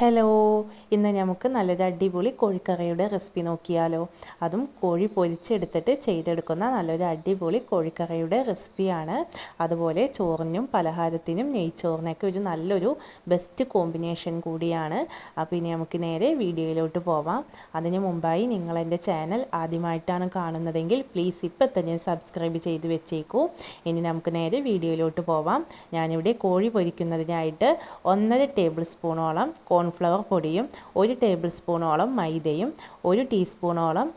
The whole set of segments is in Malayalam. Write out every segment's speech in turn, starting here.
ഹലോ, ഇന്ന് നമുക്ക് നല്ലൊരു അടിപൊളി കോഴിക്കറിയുടെ റെസിപ്പി നോക്കിയാലോ. അതും കോഴി പൊരിച്ചെടുത്തിട്ട് ചെയ്തെടുക്കുന്ന നല്ലൊരു അടിപൊളി കോഴിക്കറിയുടെ റെസിപ്പിയാണ്. അതുപോലെ ചോറിനും പലഹാരത്തിനും നെയ്ച്ചോറിനൊക്കെ ഒരു നല്ലൊരു ബെസ്റ്റ് കോമ്പിനേഷൻ കൂടിയാണ്. അപ്പോൾ ഇനി നമുക്ക് നേരെ വീഡിയോയിലോട്ട് പോവാം. അതിന് മുമ്പായി നിങ്ങൾ എൻ്റെ ചാനൽ ആദ്യമായിട്ടാണ് കാണുന്നതെങ്കിൽ പ്ലീസ് ഇപ്പം തന്നെ സബ്സ്ക്രൈബ് ചെയ്ത് വെച്ചേക്കൂ. ഇനി നമുക്ക് നേരെ വീഡിയോയിലോട്ട് പോവാം. ഞാനിവിടെ കോഴി പൊരിക്കുന്നതിനായിട്ട് 1.5 ടേബിൾ സ്പൂണോളം കോൺഫ്ലവർ പൊടിയും 1 ടേബിൾ സ്പൂണോളം മൈദയും 1 ടീസ്പൂണോളം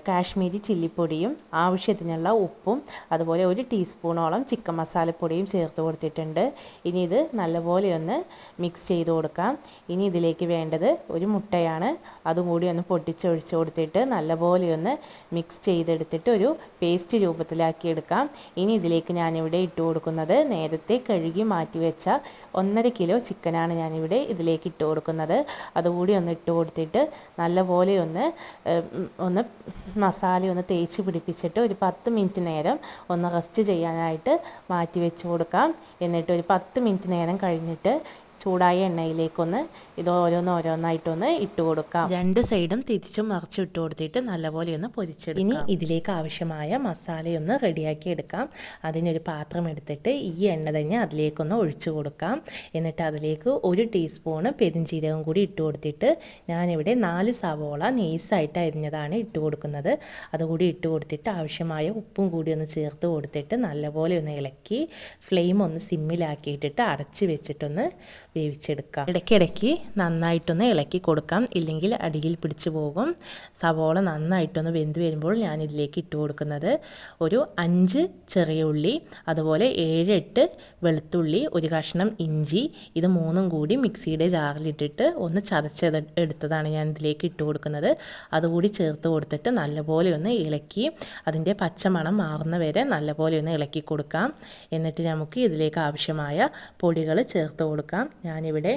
കാശ്മീരി ചില്ലിപ്പൊടിയും ആവശ്യത്തിനുള്ള ഉപ്പും അതുപോലെ 1 ടീസ്പൂണോളം ചിക്കൻ മസാലപ്പൊടിയും ചേർത്ത് കൊടുത്തിട്ടുണ്ട്. ഇനി ഇത് നല്ലപോലെ ഒന്ന് മിക്സ് ചെയ്ത് കൊടുക്കാം. ഇനി ഇതിലേക്ക് വേണ്ടത് ഒരു മുട്ടയാണ്. അതും കൂടി ഒന്ന് പൊട്ടിച്ചൊഴിച്ച് കൊടുത്തിട്ട് നല്ലപോലെ ഒന്ന് മിക്സ് ചെയ്തെടുത്തിട്ട് ഒരു പേസ്റ്റ് രൂപത്തിലാക്കി എടുക്കാം. ഇനി ഇതിലേക്ക് ഞാനിവിടെ ഇട്ട് കൊടുക്കുന്നത് നേരത്തെ കഴുകി മാറ്റി വെച്ച 1.5 കിലോ ചിക്കനാണ് ഞാനിവിടെ ഇതിലേക്ക് ഇട്ട് കൊടുക്കുന്നത്. അതുകൂടി ഒന്ന് ഇട്ട് കൊടുത്തിട്ട് നല്ലപോലെ ഒന്ന് മസാല ഒന്ന് തേച്ച് പിടിപ്പിച്ചിട്ട് ഒരു 10 മിനിറ്റ് നേരം ഒന്ന് റെസ്റ്റ് ചെയ്യാനായിട്ട് മാറ്റി വെച്ച് കൊടുക്കാം. എന്നിട്ട് ഒരു 10 മിനിറ്റ് നേരം കഴിഞ്ഞിട്ട് ചൂടായ എണ്ണയിലേക്കൊന്ന് ഇത് ഓരോന്നായിട്ടൊന്ന് ഇട്ട് കൊടുക്കാം. 2 സൈഡും തിരിച്ചും മറിച്ചും ഇട്ട് കൊടുത്തിട്ട് നല്ലപോലെ ഒന്ന് പൊരിച്ചെടുക്കാം. ഇനി ഇതിലേക്ക് ആവശ്യമായ മസാലയൊന്ന് റെഡിയാക്കി എടുക്കാം. അതിനൊരു പാത്രം എടുത്തിട്ട് ഈ എണ്ണ തന്നെ അതിലേക്കൊന്ന് ഒഴിച്ചു കൊടുക്കാം. എന്നിട്ട് അതിലേക്ക് 1 ടീസ്പൂണ് പെരിഞ്ചീരകം കൂടി ഇട്ട് കൊടുത്തിട്ട് ഞാനിവിടെ 4 സവോള നൈസായിട്ട് അരിഞ്ഞതാണ് ഇട്ട് കൊടുക്കുന്നത്. അതുകൂടി ഇട്ട് കൊടുത്തിട്ട് ആവശ്യമായ ഉപ്പും കൂടി ഒന്ന് ചേർത്ത് കൊടുത്തിട്ട് നല്ലപോലെ ഒന്ന് ഇളക്കി ഫ്ലെയിം ഒന്ന് സിമ്മിലാക്കിയിട്ടിട്ട് അടച്ച് വെച്ചിട്ടൊന്ന് വേവിച്ചെടുക്കാം. ഇടയ്ക്കിടയ്ക്ക് നന്നായിട്ടൊന്ന് ഇളക്കി കൊടുക്കാം, ഇല്ലെങ്കിൽ അടിയിൽ പിടിച്ചു പോകും. സവോള നന്നായിട്ടൊന്ന് വെന്ത് വരുമ്പോൾ ഞാൻ ഇതിലേക്ക് ഇട്ട് കൊടുക്കുന്നത് ഒരു 5 ചെറിയ ഉള്ളി, അതുപോലെ 7-8 വെളുത്തുള്ളി, ഒരു കഷ്ണം ഇഞ്ചി, ഇത് 3ഉം കൂടി മിക്സിയുടെ ജാറിലിട്ടിട്ട് ഒന്ന് ചതച്ചെടുത്തതാണ് ഞാൻ ഇതിലേക്ക് ഇട്ട് കൊടുക്കുന്നത്. അതുകൂടി ചേർത്ത് കൊടുത്തിട്ട് നല്ലപോലെ ഒന്ന് ഇളക്കി അതിൻ്റെ പച്ചമണം മാറുന്ന വരെ നല്ലപോലെ ഒന്ന് ഇളക്കി കൊടുക്കാം. എന്നിട്ട് നമുക്ക് ഇതിലേക്ക് ആവശ്യമായ പൊടികൾ ചേർത്ത് കൊടുക്കാം. ഞാനിവിടെ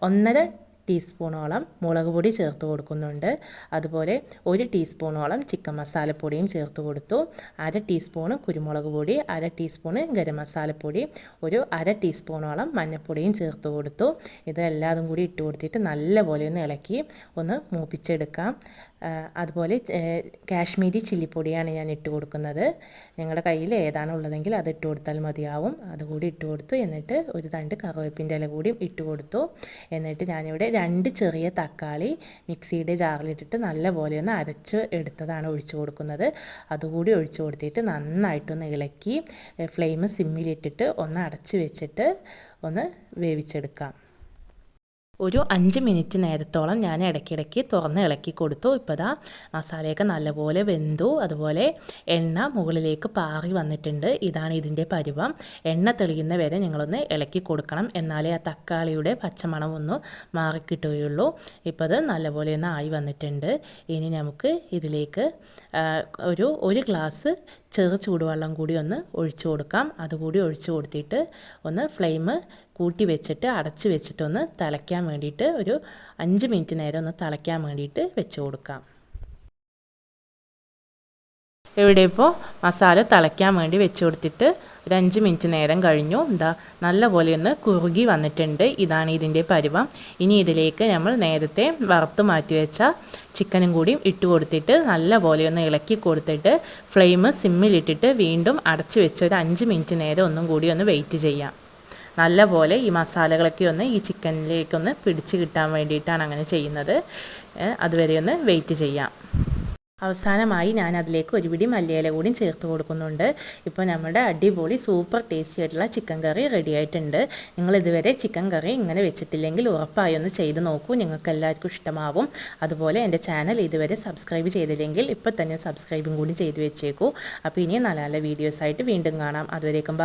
1.5 ടീസ്പൂണോളം മുളക് പൊടി ചേർത്ത് കൊടുക്കുന്നുണ്ട്. അതുപോലെ 1 ടീസ്പൂണോളം ചിക്കൻ മസാലപ്പൊടിയും ചേർത്ത് കൊടുത്തു. 1/2 ടീസ്പൂണ് കുരുമുളക് പൊടി, 1/2 ടീസ്പൂണ് ഗരം മസാലപ്പൊടി, ഒരു 1/2 ടീസ്പൂണോളം മഞ്ഞൾപ്പൊടിയും ചേർത്ത് കൊടുത്തു. ഇതെല്ലാതും കൂടി ഇട്ട് കൊടുത്തിട്ട് നല്ലപോലെ ഒന്ന് ഇളക്കി ഒന്ന് മൂപ്പിച്ചെടുക്കാം. അതുപോലെ കാശ്മീരി ചില്ലിപ്പൊടിയാണ് ഞാൻ ഇട്ട് കൊടുക്കുന്നത്. നിങ്ങളുടെ കയ്യിൽ ഏതാണ് ഉള്ളതെങ്കിൽ അത് ഇട്ട് കൊടുത്താൽ മതിയാവും. അതുകൂടി ഇട്ട് കൊടുത്തു. എന്നിട്ട് ഒരു തണ്ട് കറിവേപ്പിൻ്റെ ഇല കൂടി ഇട്ട് കൊടുത്തു. എന്നിട്ട് ഞാനിവിടെ 2 ചെറിയ തക്കാളി മിക്സിയുടെ ജാറിലിട്ടിട്ട് നല്ലപോലെ ഒന്ന് അരച്ച് എടുത്തതാണ് ഒഴിച്ചു കൊടുക്കുന്നത്. അതുകൂടി ഒഴിച്ചു കൊടുത്തിട്ട് നന്നായിട്ടൊന്ന് ഇളക്കി ഫ്ലെയിം സിമ്മിലിട്ടിട്ട് ഒന്ന് അടച്ച് വെച്ചിട്ട് ഒന്ന് വേവിച്ചെടുക്കാം. ഒരു 5 മിനിറ്റ് നേരത്തോളം ഞാൻ ഇടയ്ക്കിടയ്ക്ക് തുറന്ന് ഇളക്കി കൊടുത്തു. ഇപ്പോൾ ദാ മസാലയൊക്കെ നല്ലപോലെ വെന്തു. അതുപോലെ എണ്ണ മുകളിലേക്ക് പാറി വന്നിട്ടുണ്ട്. ഇതാണ് ഇതിൻ്റെ പരുവം. എണ്ണ തെളിയുന്ന വരെ നിങ്ങളൊന്ന് ഇളക്കി കൊടുക്കണം, എന്നാലേ ആ തക്കാളിയുടെ പച്ചമണം ഒന്ന് മാറിക്കിട്ടുകയുള്ളൂ. ഇപ്പോൾ അത് നല്ലപോലെ ഒന്ന് ആയി വന്നിട്ടുണ്ട്. ഇനി നമുക്ക് ഇതിലേക്ക് ഒരു ഗ്ലാസ് ചെറു ചൂടുവെള്ളം കൂടി ഒന്ന് ഒഴിച്ചു കൊടുക്കാം. അതുകൂടി ഒഴിച്ചു കൊടുത്തിട്ട് ഒന്ന് ഫ്ലെയിം കൂട്ടി വെച്ചിട്ട് അടച്ച് വെച്ചിട്ടൊന്ന് തിളയ്ക്കാൻ വേണ്ടിയിട്ട് ഒരു 5 മിനിറ്റ് നേരം ഒന്ന് തിളയ്ക്കാൻ വേണ്ടിയിട്ട് വെച്ച് കൊടുക്കാം. ഇവിടെ ഇപ്പോൾ മസാല തിളയ്ക്കാൻ വേണ്ടി വെച്ച് കൊടുത്തിട്ട് ഒരു 5 മിനിറ്റ് നേരം കഴിഞ്ഞു. നല്ലപോലെ ഒന്ന് കുറുകി വന്നിട്ടുണ്ട്. ഇതാണ് ഇതിൻ്റെ പരുവം. ഇനി ഇതിലേക്ക് നമ്മൾ നേരത്തെ വറുത്ത് മാറ്റി വെച്ച ചിക്കനും കൂടി ഇട്ട് കൊടുത്തിട്ട് നല്ലപോലെ ഒന്ന് ഇളക്കി കൊടുത്തിട്ട് ഫ്ലെയിം സിമ്മിലിട്ടിട്ട് വീണ്ടും അടച്ച് വെച്ച് ഒരു 5 മിനിറ്റ് നേരം ഒന്നും കൂടി ഒന്ന് വെയിറ്റ് ചെയ്യാം. നല്ലപോലെ ഈ മസാലകളൊക്കെ ഒന്ന് ഈ ചിക്കനിലേക്കൊന്ന് പിടിച്ച് കിട്ടാൻ വേണ്ടിയിട്ടാണ് അങ്ങനെ ചെയ്യുന്നത്. അതുവരെ ഒന്ന് വെയിറ്റ് ചെയ്യാം. അവസാനമായി ഞാൻ അതിലേക്ക് ഒരു പിടി മല്ലിയില കൂടി ചേർത്ത് കൊടുക്കുന്നുണ്ട്. ഇപ്പോൾ നമ്മുടെ അടിപൊളി സൂപ്പർ ടേസ്റ്റി ആയിട്ടുള്ള ചിക്കൻ കറി റെഡി ആയിട്ടുണ്ട്. നിങ്ങൾ ഇതുവരെ ചിക്കൻ കറി ഇങ്ങനെ വെച്ചിട്ടില്ലെങ്കിൽ ഉറപ്പായി ഒന്ന് ചെയ്ത് നോക്കൂ, നിങ്ങൾക്ക് എല്ലാവർക്കും ഇഷ്ടമാവും. അതുപോലെ എൻ്റെ ചാനൽ ഇതുവരെ സബ്സ്ക്രൈബ് ചെയ്തില്ലെങ്കിൽ ഇപ്പോൾ തന്നെ സബ്സ്ക്രൈബും കൂടി ചെയ്ത് വെച്ചേക്കൂ. അപ്പോൾ ഇനി നല്ല നല്ല വീഡിയോസായിട്ട് വീണ്ടും കാണാം. അതുവരേക്കും